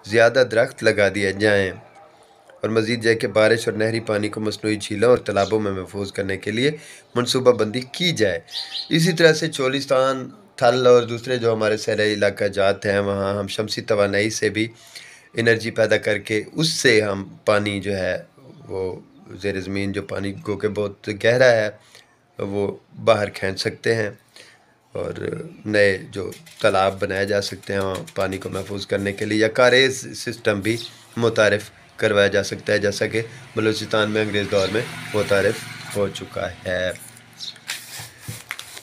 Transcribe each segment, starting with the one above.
زیادہ درخت لگا دیے جائیں، اور مزید یہ کہ بارش اور نہری پانی کو مصنوعی جھیلوں اور تالابوں میں محفوظ کرنے کے لیے منصوبہ بندی کی جائے۔ اسی طرح سے چولستان، تھل اور دوسرے جو ہمارے صحرائی علاقہ جات ہیں وہاں ہم شمسی توانائی سے بھی انرجی پیدا کر کے اس سے ہم پانی جو ہے وہ زیر زمین جو پانی گو کہ بہت گہرا ہے وہ باہر کھینچ سکتے ہیں، اور نئے جو تالاب بنائے جا سکتے ہیں وہاں پانی کو محفوظ کرنے کے لیے، یا کاریز سسٹم بھی متعارف کروایا جا سکتا ہے جیسا کہ بلوچستان میں انگریز دور میں متعارف ہو چکا ہے۔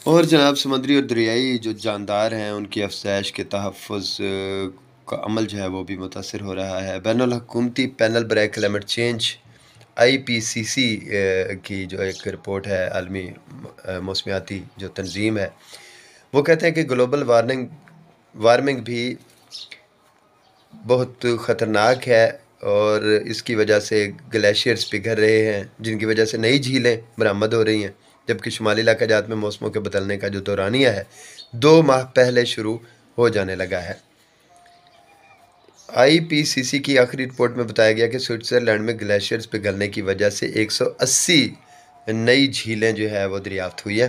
اور جناب سمندری اور دریائی جو جاندار ہیں ان کی افزائش کے تحفظ کا عمل جو ہے وہ بھی متاثر ہو رہا ہے۔ بین الحکومتی پینل برائے کلائمیٹ چینج IPCC کی جو ایک رپورٹ ہے، عالمی موسمیاتی جو تنظیم ہے، وہ کہتے ہیں کہ گلوبل وارمنگ بھی بہت خطرناک ہے، اور اس کی وجہ سے گلیشیئرز پگھل رہے ہیں جن کی وجہ سے نئی جھیلیں برآمد ہو رہی ہیں، جبکہ شمالی علاقہ جات میں موسموں کے بدلنے کا جو دورانیہ ہے 2 ماہ پہلے شروع ہو جانے لگا ہے۔ IPCC کی آخری رپورٹ میں بتایا گیا کہ سوئٹزرلینڈ میں گلیشیئرز پگھلنے کی وجہ سے 180 نئی جھیلیں جو ہے وہ دریافت ہوئی ہیں۔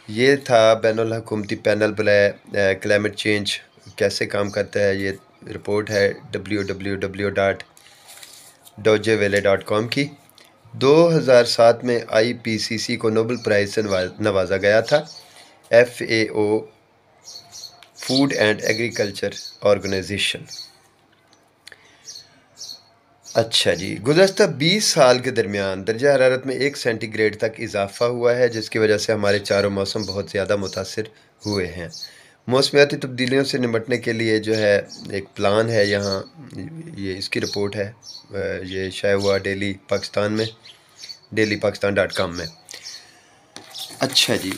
یہ تھا بین الحکومتی پینل برائے کلائمیٹ چینج کیسے کام کرتا ہے، یہ رپورٹ ہے www.dojevele.com کی۔ 2007 میں IPCC کو نوبل پرائز سے نوازا گیا تھا۔ FAO food and agriculture organization. اچھا جی، گزشتہ 20 سال کے درمیان درجہ حرارت میں 1 سینٹی گریڈ تک اضافہ ہوا ہے، جس کی وجہ سے ہمارے چاروں موسم بہت زیادہ متاثر ہوئے ہیں۔ موسمیاتی تبدیلیوں سے نمٹنے کے لیے جو ہے ایک پلان ہے یہاں، یہ اس کی رپورٹ ہے، یہ شائع ہوا ڈیلی پاکستان میں، dailypakistan.com میں۔ اچھا جی،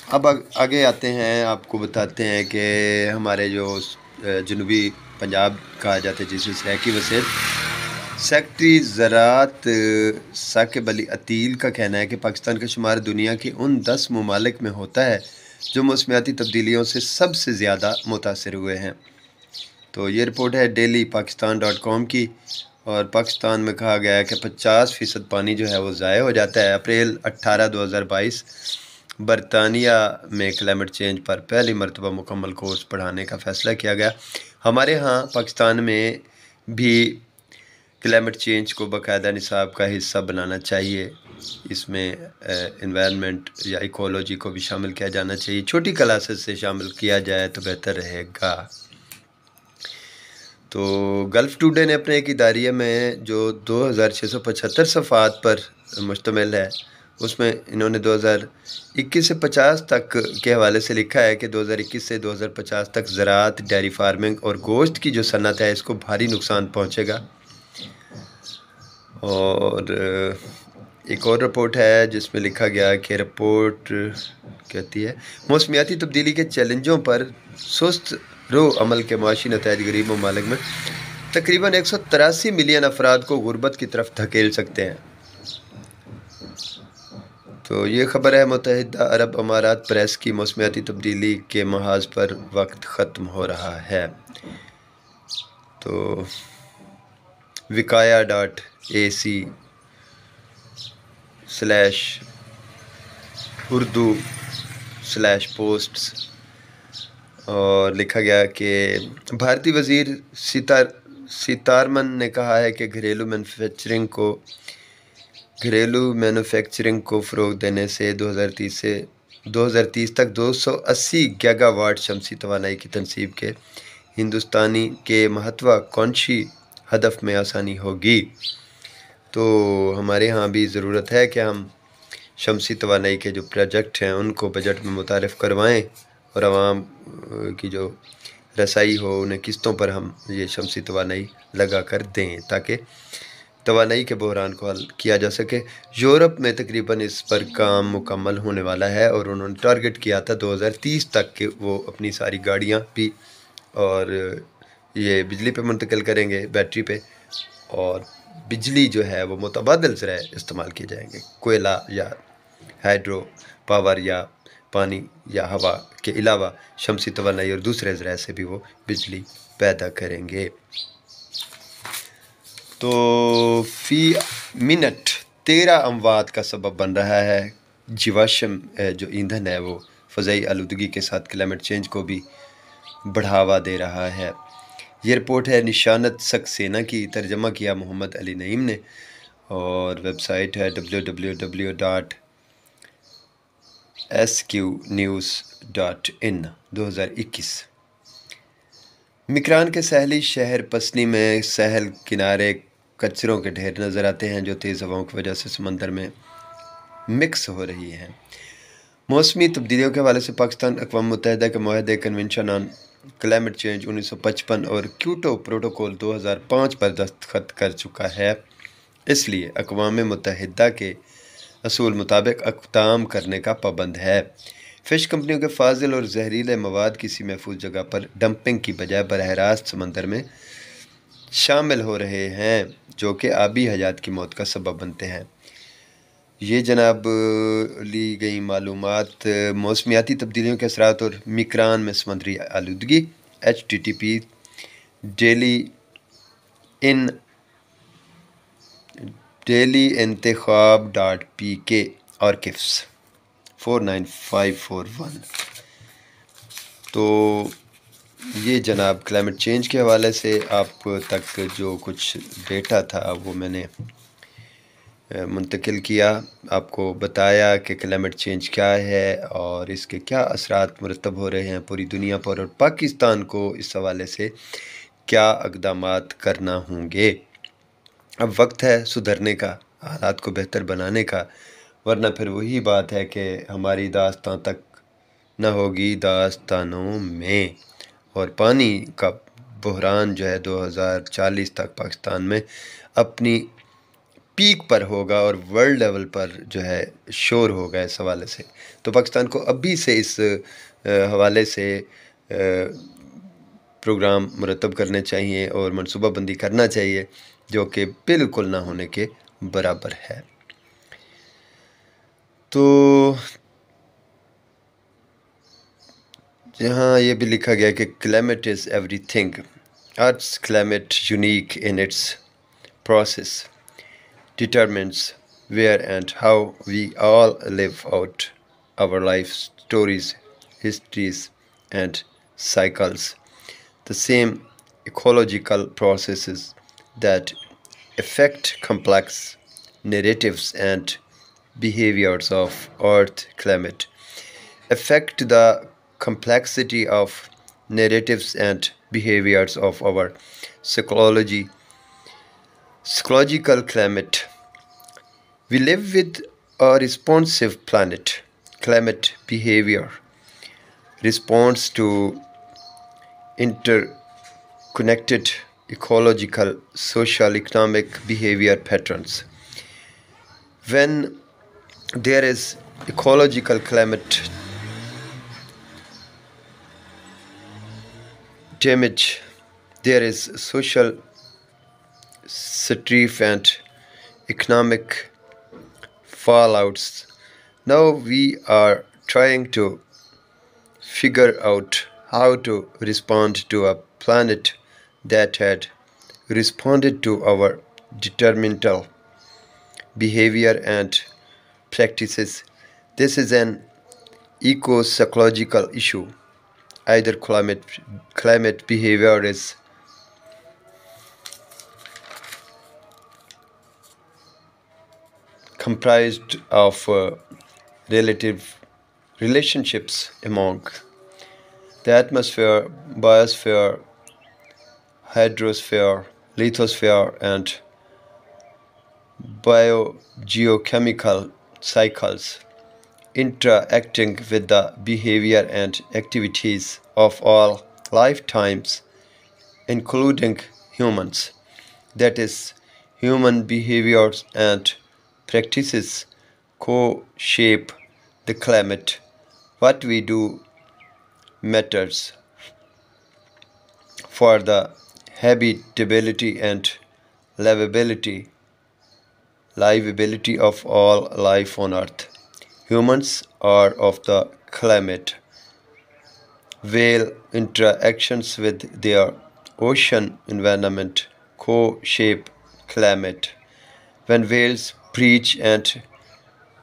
اب آگے آتے ہیں، آپ کو بتاتے ہیں کہ ہمارے جو جنوبی پنجاب کہا جاتا ہے جسے سریکی وسیل، سیکٹری زراعت ثاقب علی عتیل کا کہنا ہے کہ پاکستان کا شمار دنیا کے ان 10 ممالک میں ہوتا ہے جو موسمیاتی تبدیلیوں سے سب سے زیادہ متاثر ہوئے ہیں۔ تو یہ رپورٹ ہے dailypakistan.com کی، اور پاکستان میں کہا گیا ہے کہ 50% پانی جو ہے وہ ضائع ہو جاتا ہے۔ اپریل 18 2022 برطانیہ میں کلائمیٹ چینج پر پہلی مرتبہ مکمل کورس پڑھانے کا فیصلہ کیا گیا۔ ہمارے ہاں پاکستان میں بھی کلائمیٹ چینج کو باقاعدہ نصاب کا حصہ بنانا چاہیے، اس میں انوائرمنٹ یا ایکولوجی کو بھی شامل کیا جانا چاہیے، چھوٹی کلاسز سے شامل کیا جائے تو بہتر رہے گا۔ تو گلف ٹوڈے نے اپنے ایک اداریہ میں جو 2675 صفحات پر مشتمل ہے، اس میں انہوں نے 2021 سے 50 تک کے حوالے سے لکھا ہے کہ 2021 سے 2050 تک زراعت، ڈیری فارمنگ اور گوشت کی جو صنعت ہے اس کو بھاری نقصان پہنچے گا۔ اور ایک اور رپورٹ ہے جس میں لکھا گیا کہ رپورٹ کہتی ہے موسمیاتی تبدیلی کے چیلنجوں پر سست رو عمل کے معاشی نتائج غریب ممالک میں تقریباً 183 ملین افراد کو غربت کی طرف دھکیل سکتے ہیں۔ تو یہ خبر ہے متحدہ عرب امارات پریس کی۔ موسمیاتی تبدیلی کے محاذ پر وقت ختم ہو رہا ہے۔ تو wikaya.ac/urdu/posts اور لکھا گیا کہ بھارتی وزیر سیتارمن نے کہا ہے کہ گھریلو مینوفیکچرنگ کو فروغ دینے سے 2030 تک 280 گیگا واٹ شمسی توانائی کی تنصیب کے ہندوستانی کے مہتواکانکشی ہدف میں آسانی ہوگی۔ تو ہمارے ہاں بھی ضرورت ہے کہ ہم شمسی توانائی کے جو پروجیکٹ ہیں ان کو بجٹ میں متعارف کروائیں، اور عوام کی جو رسائی ہو انہیں قسطوں پر ہم یہ شمسی توانائی لگا کر دیں تاکہ توانائی کے بحران کو حل کیا جا سکے۔ یورپ میں تقریباً اس پر کام مکمل ہونے والا ہے، اور انہوں نے ٹارگٹ کیا تھا 2030 تک کہ وہ اپنی ساری گاڑیاں بھی اور یہ بجلی پہ منتقل کریں گے، بیٹری پہ، اور بجلی جو ہے وہ متبادل ذرائع استعمال کیے جائیں گے، کوئلہ یا ہائیڈرو پاور یا پانی یا ہوا کے علاوہ شمسی توانائی اور دوسرے ذرائع سے بھی وہ بجلی پیدا کریں گے۔ تو فی منٹ 13 اموات کا سبب بن رہا ہے جیواشم جو ایندھن ہے وہ فضائی آلودگی کے ساتھ کلائمیٹ چینج کو بھی بڑھاوا دے رہا ہے۔ یہ رپورٹ ہے نشانت سکسینہ کی، ترجمہ کیا محمد علی نعیم نے، اور ویب سائٹ ہے www.sqnews.in 2021۔ مکران کے ساحلی شہر پسنی میں ساحل کنارے کچروں کے ڈھیر نظر آتے ہیں جو تیز ہواؤں کی وجہ سے سمندر میں مکس ہو رہی ہیں۔ موسمی تبدیلیوں کے حوالے سے پاکستان اقوام متحدہ کے معاہدے کنونشن آن کلائمیٹ چینج 1955 اور کیوٹو پروٹوکول 2005 پر دستخط کر چکا ہے، اس لیے اقوام متحدہ کے اصول مطابق اقدام کرنے کا پابند ہے۔ فش کمپنیوں کے فاضل اور زہریلے مواد کسی محفوظ جگہ پر ڈمپنگ کی بجائے براہ راست سمندر میں شامل ہو رہے ہیں، جو کہ آبی حیات کی موت کا سبب بنتے ہیں۔ یہ جناب لی گئی معلومات موسمیاتی تبدیلیوں کے اثرات اور مکران میں سمندری آلودگی۔ http dailyintekhab.pk archives 49541۔ تو یہ جناب کلائمیٹ چینج کے حوالے سے آپ تک جو کچھ ڈیٹا تھا وہ میں نے منتقل کیا، آپ کو بتایا کہ کلائمیٹ چینج کیا ہے اور اس کے کیا اثرات مرتب ہو رہے ہیں پوری دنیا پر، اور پاکستان کو اس حوالے سے کیا اقدامات کرنا ہوں گے۔ اب وقت ہے سدھرنے کا، حالات کو بہتر بنانے کا، ورنہ پھر وہی بات ہے کہ ہماری داستان تک نہ ہوگی داستانوں میں، اور پانی کا بحران جو ہے 2040 تک پاکستان میں اپنی پیک پر ہوگا اور ورلڈ لیول پر جو ہے شور ہوگا اس حوالے سے۔ تو پاکستان کو ابھی سے اس حوالے سے پروگرام مرتب کرنے چاہیے اور منصوبہ بندی کرنا چاہیے، جو کہ بالکل نہ ہونے کے برابر ہے۔ تو یہاں یہ بھی لکھا گیا کہ climate is every thing, earths climate unique in its process determines where and how we all live out our life stories, histories, and cycles. The same ecological processes that affect complex narratives and behaviors of Earth climate affect the complexity of narratives and behaviors of our psychological climate. We live with a responsive planet. Climate behavior responds to interconnected ecological, social, economic behavior patterns. When there is ecological climate damage, there is social strife and economic fallouts. Now we are trying to figure out how to respond to a planet that had responded to our detrimental behavior and practices. This is an eco-psychological issue. Either climate behavior is comprised of relative relationships among the atmosphere, biosphere, hydrosphere, lithosphere, and biogeochemical cycles interacting with the behavior and activities of all lifetimes, including humans. That is, human behaviors and practices co-shape the climate. What we do matters for the habitability and livability of all life on Earth. Humans are of the climate. Whale interactions with their ocean environment co-shape climate. When whales breach and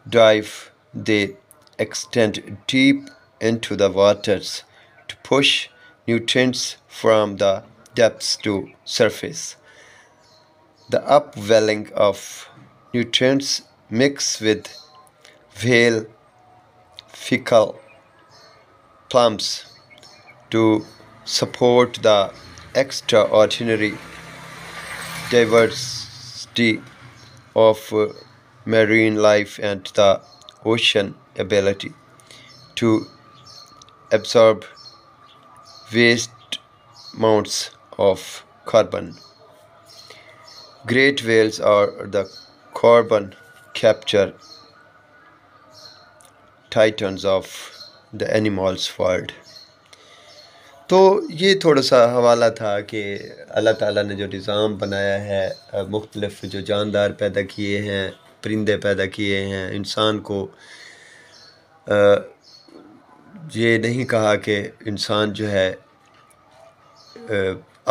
dive, they extend deep into the waters to push nutrients from the depths to surface. The upwelling of nutrients mix with whale fecal plums to support the extraordinary diversity of marine life and the ocean ability to absorb vast amounts of carbon. Great whales are the carbon capture titans of the animals world. تو یہ تھوڑا سا حوالہ تھا کہ اللہ تعالیٰ نے جو نظام بنایا ہے، مختلف جو جاندار پیدا کیے ہیں، پرندے پیدا کیے ہیں، انسان کو یہ نہیں کہا کہ انسان جو ہے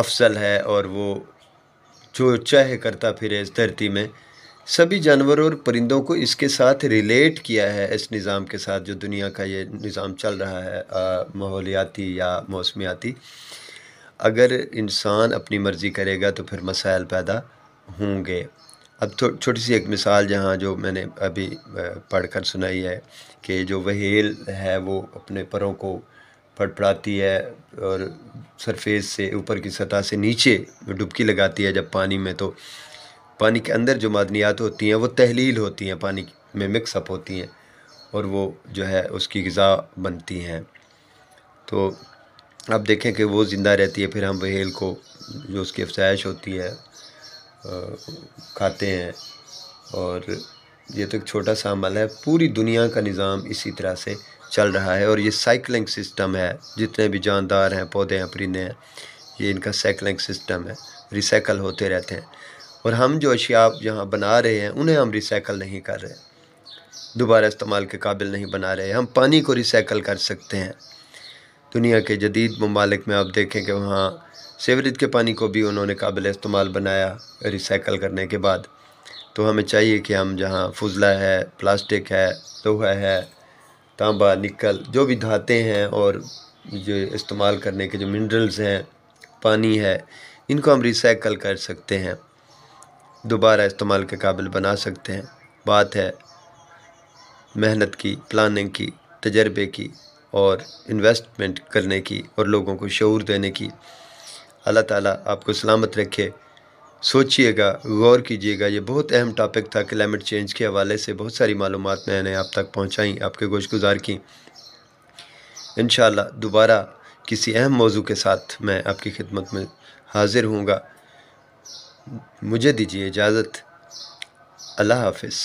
افضل ہے اور وہ جو چاہے کرتا پھرے اس دھرتی میں. سبھی جانوروں اور پرندوں کو اس کے ساتھ ریلیٹ کیا ہے، اس نظام کے ساتھ جو دنیا کا یہ نظام چل رہا ہے ماحولیاتی یا موسمیاتی. اگر انسان اپنی مرضی کرے گا تو پھر مسائل پیدا ہوں گے. اب چھوٹی سی ایک مثال جہاں جو میں نے ابھی پڑھ کر سنائی ہے کہ جو وہیل ہے وہ اپنے پروں کو پڑپڑاتی ہے اور سرفیس سے اوپر کی سطح سے نیچے ڈبکی لگاتی ہے جب پانی میں، تو پانی کے اندر جو معدنیات ہوتی ہیں وہ تحلیل ہوتی ہیں، پانی میں مکس اپ ہوتی ہیں اور وہ جو ہے اس کی غذا بنتی ہیں. تو اب دیکھیں کہ وہ زندہ رہتی ہے، پھر ہم وہیل کو جو اس کی افزائش ہوتی ہے کھاتے ہیں. اور یہ تو ایک چھوٹا سا عمل ہے، پوری دنیا کا نظام اسی طرح سے چل رہا ہے. اور یہ سائیکلنگ سسٹم ہے، جتنے بھی جاندار ہیں، پودے ہیں، پرندے ہیں، یہ ان کا سائیکلنگ سسٹم ہے، ریسائیکل ہوتے رہتے ہیں. اور ہم جو اشیاء یہاں بنا رہے ہیں انہیں ہم ریسائیکل نہیں کر رہے، دوبارہ استعمال کے قابل نہیں بنا رہے. ہم پانی کو ریسائیکل کر سکتے ہیں. دنیا کے جدید ممالک میں آپ دیکھیں کہ وہاں سیوریج کے پانی کو بھی انہوں نے قابل استعمال بنایا ریسائیکل کرنے کے بعد. تو ہمیں چاہیے کہ ہم جہاں فضلہ ہے، پلاسٹک ہے، لوہا ہے، تانبا، نکل، جو بھی دھاتیں ہیں اور جو استعمال کرنے کے جو منرلز ہیں، پانی ہے، ان کو ہم ریسائیکل کر سکتے ہیں، دوبارہ استعمال کے قابل بنا سکتے ہیں. بات ہے محنت کی، پلاننگ کی، تجربے کی اور انویسٹمنٹ کرنے کی اور لوگوں کو شعور دینے کی. اللہ تعالیٰ آپ کو سلامت رکھے. سوچئے گا، غور کیجئے گا. یہ بہت اہم ٹاپک تھا. کلائمیٹ چینج کے حوالے سے بہت ساری معلومات میں نے آپ تک پہنچائیں، آپ کے گوش گزار کی. انشاءاللہ دوبارہ کسی اہم موضوع کے ساتھ میں آپ کی خدمت میں حاضر ہوں گا. مجھے دیجیے اجازت. اللہ حافظ.